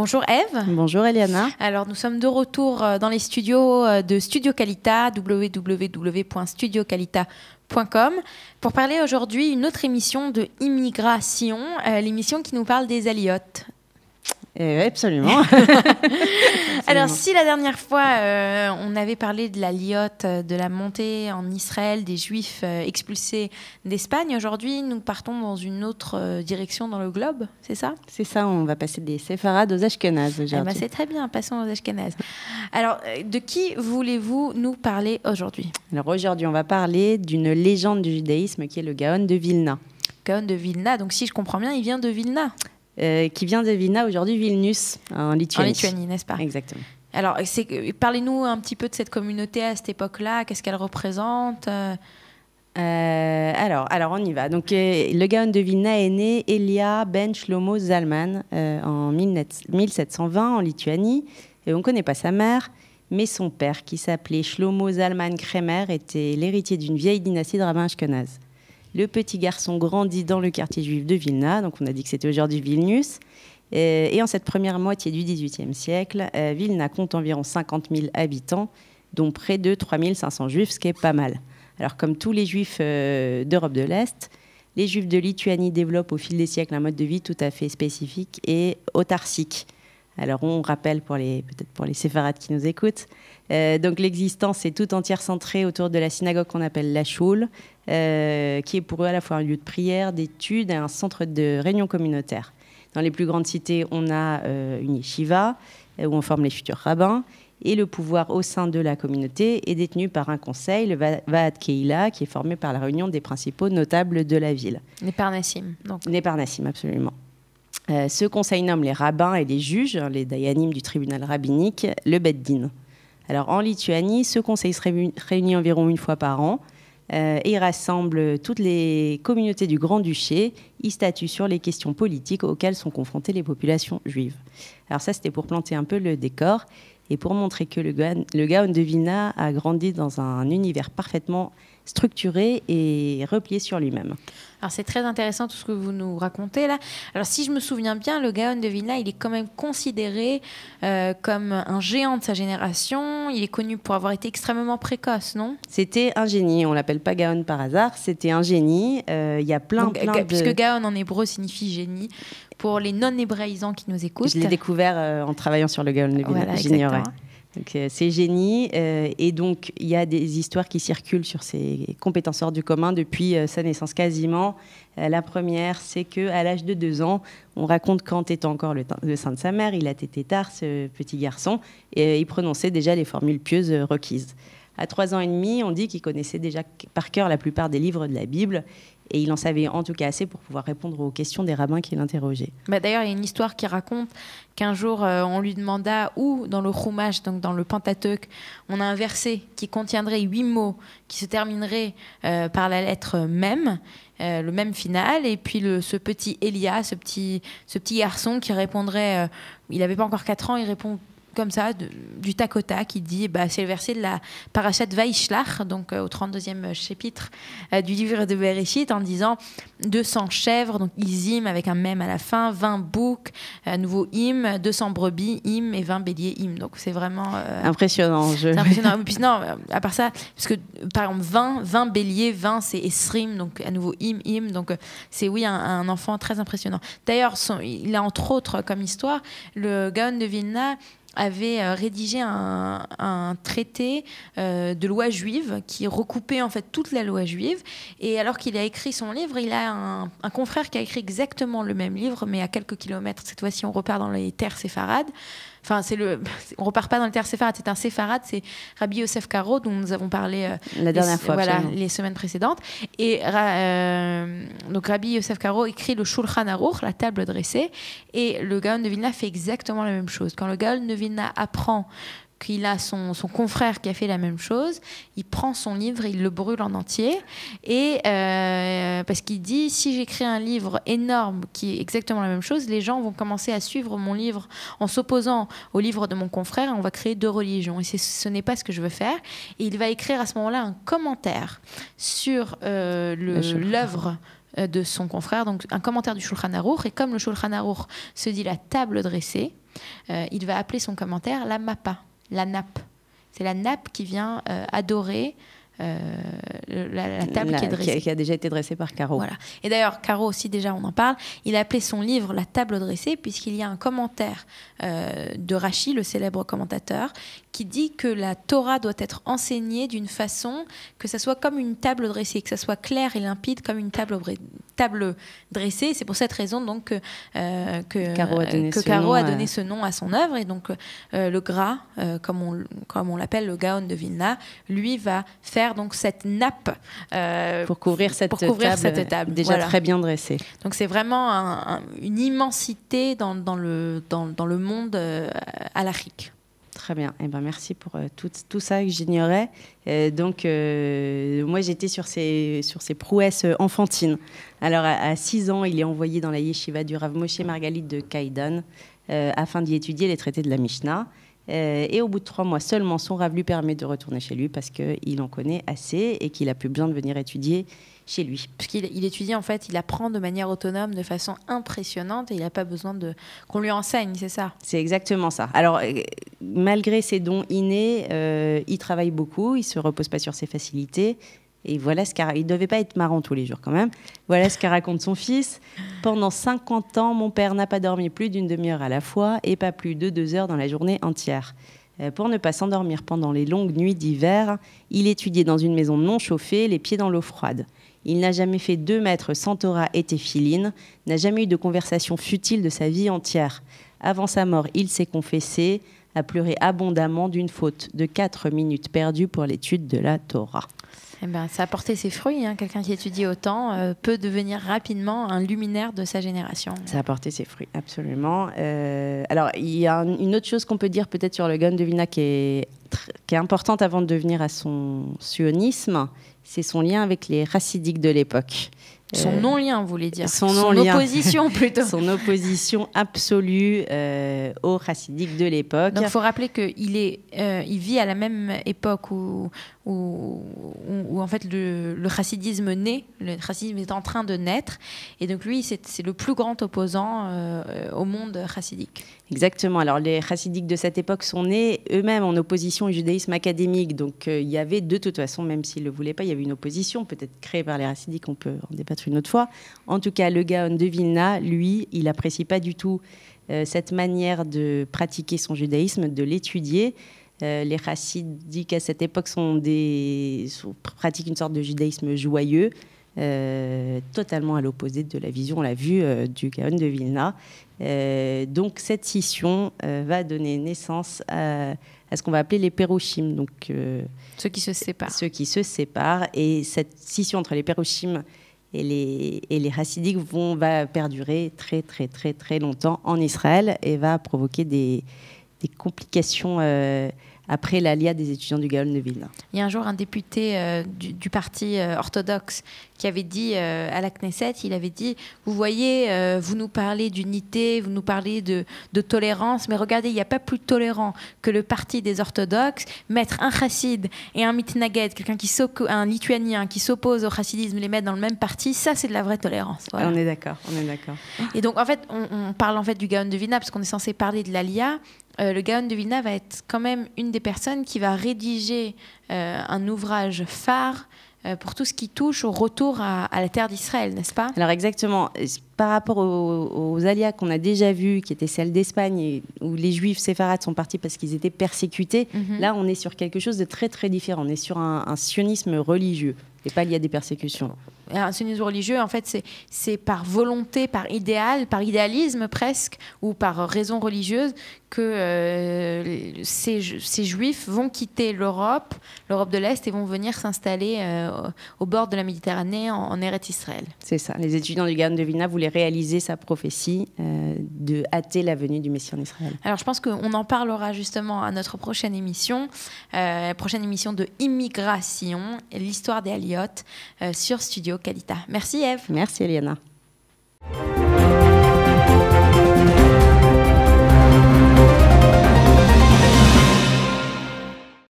Bonjour Ève. Bonjour Eliana. Alors nous sommes de retour dans les studios de Studio Qualita, www.studiocalita.com, pour parler aujourd'hui une autre émission de immigration, l'émission qui nous parle des Aliotes. Absolument. Alors, si la dernière fois, on avait parlé de l'Aliote, de la montée en Israël des Juifs expulsés d'Espagne, aujourd'hui, nous partons dans une autre direction dans le globe, c'est ça? C'est ça, on va passer des séfarades aux Ashkénazes aujourd'hui. C'est très bien, passons aux Ashkénazes. Alors, de qui voulez-vous nous parler aujourd'hui? Alors aujourd'hui, on va parler d'une légende du judaïsme qui est le Gaon de Vilna. Gaon de Vilna, donc si je comprends bien, il vient de Vilna. Qui vient de Vilna, aujourd'hui Vilnius, en Lituanie. En Lituanie, n'est-ce pas? Exactement. Alors, parlez-nous un petit peu de cette communauté à cette époque-là. Qu'est-ce qu'elle représente? Alors, on y va. Donc, le Gaon de Vilna est né Elia ben Shlomo Zalman en 1720 en Lituanie. Et on ne connaît pas sa mère, mais son père, qui s'appelait Shlomo Zalman Kremer, était l'héritier d'une vieille dynastie de rabbins ashkénazes. Le petit garçon grandit dans le quartier juif de Vilna, donc on a dit que c'était aujourd'hui Vilnius. Et en cette première moitié du XVIIIe siècle, Vilna compte environ 50 000 habitants, dont près de 3 500 juifs, ce qui est pas mal. Alors comme tous les juifs d'Europe de l'Est, les juifs de Lituanie développent au fil des siècles un mode de vie tout à fait spécifique et autarcique. Alors on rappelle peut-être pour les séfarades qui nous écoutent, donc l'existence est tout entière centrée autour de la synagogue qu'on appelle la Shul, qui est pour eux à la fois un lieu de prière, d'études et un centre de réunion communautaire. Dans les plus grandes cités, on a une yeshiva où on forme les futurs rabbins, et le pouvoir au sein de la communauté est détenu par un conseil, le Vaad Keila, qui est formé par la réunion des principaux notables de la ville. Les Parnassim. Les Parnassim, absolument. Ce conseil nomme les rabbins et les juges, les dayanim du tribunal rabbinique, le Bet Din. Alors en Lituanie, ce conseil se réunit environ une fois par an et il rassemble toutes les communautés du Grand-Duché. Il statue sur les questions politiques auxquelles sont confrontées les populations juives. Alors ça, c'était pour planter un peu le décor et pour montrer que le Gaon de Vilna a grandi dans un univers parfaitement structuré et replié sur lui-même. Alors c'est très intéressant tout ce que vous nous racontez là. Alors si je me souviens bien, le Gaon de Vilna, il est quand même considéré comme un géant de sa génération. Il est connu pour avoir été extrêmement précoce, non? C'était un génie. On l'appelle pas Gaon par hasard. C'était un génie. Il y a plein de... Puisque Gaon en hébreu signifie génie. Pour les non-hébraïsants qui nous écoutent. Je l'ai découvert en travaillant sur le Gaon de Vilna. Voilà, j'ignorais. Donc, c'est génie. Et donc, il y a des histoires qui circulent sur ses compétences hors du commun depuis sa naissance quasiment. La première, c'est qu'à l'âge de 2 ans, on raconte qu'en tétant encore le sein de sa mère, il a tété tard, ce petit garçon, et il prononçait déjà les formules pieuses requises. À 3 ans et demi, on dit qu'il connaissait déjà par cœur la plupart des livres de la Bible, et il en savait en tout cas assez pour pouvoir répondre aux questions des rabbins qui l'interrogeaient. D'ailleurs, il y a une histoire qui raconte qu'un jour, on lui demanda où, dans le Chumash, donc dans le Pentateuque, on a un verset qui contiendrait 8 mots, qui se terminerait par la lettre Mem, le même final, et puis ce petit Elia, ce petit garçon qui répondrait, il n'avait pas encore 4 ans, il répond comme ça, du tac au tac, il dit, c'est le verset de la Parashat Vaishlach, donc au 32e chapitre du livre de Bereshit, en disant 200 chèvres, donc Izim avec un mème à la fin, 20 boucs, à nouveau Im, 200 brebis, Im, et 20 béliers, Im. Donc c'est vraiment... impressionnant. C'est impressionnant. Puis non, à part ça, parce que par exemple 20 béliers, 20 c'est Esrim, donc à nouveau Im. Donc c'est un enfant très impressionnant. D'ailleurs, il a entre autres comme histoire, le Gaon de Vilna avait rédigé un traité de loi juive qui recoupait en fait toute la loi juive, et alors qu'il a écrit son livre, il a un confrère qui a écrit exactement le même livre mais à quelques kilomètres. Cette fois-ci on repart dans les terres séfarades. Enfin, on repart pas dans les terres séfarades, c'est un séfarade, c'est Rabbi Yosef Karo dont nous avons parlé la dernière fois, les semaines précédentes. Et donc Rabbi Yosef Karo écrit le Shulchan Aruch, la table dressée, et le Gaon de Vilna fait exactement la même chose. Quand le Gaon de Vilna apprend qu'il a son confrère qui a fait la même chose, il prend son livre, il le brûle en entier, et parce qu'il dit, si j'écris un livre énorme qui est exactement la même chose, les gens vont commencer à suivre mon livre en s'opposant au livre de mon confrère, et on va créer 2 religions, et ce n'est pas ce que je veux faire. Et il va écrire à ce moment-là un commentaire sur l'œuvre de son confrère, donc un commentaire du Shulchan Aruch, et comme le Shulchan Aruch se dit la table dressée, il va appeler son commentaire la mappa, la nappe. C'est la nappe qui vient adorer la table qui est dressée. Qui a déjà été dressée par Caro. Voilà. Et d'ailleurs, Caro aussi, déjà, on en parle, il a appelé son livre La table dressée, puisqu'il y a un commentaire de Rachi, le célèbre commentateur, qui dit que la Torah doit être enseignée d'une façon que ça soit comme une table dressée, que ça soit clair et limpide comme une table dressée. C'est pour cette raison donc, que Caro a donné ce nom à son œuvre. Et donc, le Gra, comme on l'appelle, le Gaon de Vilna, lui va faire donc cette nappe pour couvrir cette table déjà très bien dressée. Donc c'est vraiment une immensité dans le monde halachique. Très bien. Eh ben, merci pour tout ça que j'ignorais. Moi, j'étais sur ces prouesses enfantines. Alors, à 6 ans, il est envoyé dans la yeshiva du Rav Moshe Margalit de Kaidan afin d'y étudier les traités de la Mishnah. Et au bout de 3 mois seulement, son Rav lui permet de retourner chez lui parce qu'il en connaît assez et qu'il n'a plus besoin de venir étudier chez lui. Parce qu'il étudie, en fait, il apprend de manière autonome, de façon impressionnante et il n'a pas besoin qu'on lui enseigne, c'est ça? C'est exactement ça. Alors, malgré ses dons innés, il travaille beaucoup, il ne se repose pas sur ses facilités. Et voilà il ne devait pas être marrant tous les jours quand même. Voilà ce qu'a raconte son fils. Pendant 50 ans, mon père n'a pas dormi plus d'une demi-heure à la fois et pas plus de 2 heures dans la journée entière. Pour ne pas s'endormir pendant les longues nuits d'hiver, il étudiait dans une maison non chauffée, les pieds dans l'eau froide. Il n'a jamais fait 2 mètres sans Torah et téphiline, n'a jamais eu de conversation futile de sa vie entière. Avant sa mort, il s'est confessé, a pleuré abondamment d'une faute de 4 minutes perdues pour l'étude de la Torah. Eh ben, ça a porté ses fruits. Quelqu'un qui étudie autant peut devenir rapidement un luminaire de sa génération. Ça a porté ses fruits, absolument. Alors, il y a une autre chose qu'on peut dire peut-être sur le Gaon de Vilna qui est importante avant de devenir à son sionisme, c'est son lien avec les chassidiques de l'époque. Son non-lien, vous voulez dire? Son opposition, plutôt. Son opposition absolue aux chassidiques de l'époque. Donc, il faut rappeler qu'il vit à la même époque où en fait, le chassidisme naît, le chassidisme est en train de naître. Et donc, lui, c'est le plus grand opposant au monde chassidique. Exactement. Alors, les chassidiques de cette époque sont nés eux-mêmes en opposition au judaïsme académique. Donc, il y avait de toute façon, même s'ils ne le voulaient pas, il y avait une opposition, peut-être créée par les chassidiques, on peut en débattre une autre fois. En tout cas, le Gaon de Vilna, lui, il n'apprécie pas du tout cette manière de pratiquer son judaïsme, de l'étudier. Les chassidiques à cette époque pratiquent une sorte de judaïsme joyeux, totalement à l'opposé de la vision, on l'a vu, du Gaon de Vilna. Donc cette scission va donner naissance à ce qu'on va appeler les Pérochim, donc ceux qui se séparent. Ceux qui se séparent, et cette scission entre les Pérochim et les chassidiques va perdurer très très très très longtemps en Israël et va provoquer des complications après l'alia des étudiants du Gaon de Vilna. Il y a un jour un député du parti orthodoxe qui avait dit à la Knesset, il avait dit, vous voyez, vous nous parlez d'unité, vous nous parlez de tolérance, mais regardez, il n'y a pas plus tolérant que le parti des orthodoxes, mettre un chassid et un mitnaged, un lituanien qui s'oppose au chassidisme, les mettre dans le même parti, ça c'est de la vraie tolérance. Voilà. On est d'accord. Et donc en fait, on parle en fait du Gaon de Vilna parce qu'on est censé parler de l'alia. Le Gaon de Vilna va être quand même une des personnes qui va rédiger un ouvrage phare pour tout ce qui touche au retour à la terre d'Israël, n'est-ce pas? Alors exactement. Par rapport aux alias qu'on a déjà vus, qui étaient celles d'Espagne, où les juifs séfarades sont partis parce qu'ils étaient persécutés, là on est sur quelque chose de très très différent. On est sur un sionisme religieux et pas lié à des persécutions. Un sionisme religieux, en fait, c'est par volonté, par idéal, par idéalisme presque, ou par raison religieuse, que ces juifs vont quitter l'Europe de l'Est, et vont venir s'installer au bord de la Méditerranée, en Eretz Israël. C'est ça. Les étudiants du Gaon de Vilna voulaient réaliser sa prophétie de hâter la venue du Messie en Israël. Alors, je pense qu'on en parlera justement à notre prochaine émission de Immigration, l'histoire des Aliotes sur Studio Kalita. Merci Ève. Merci Eliana.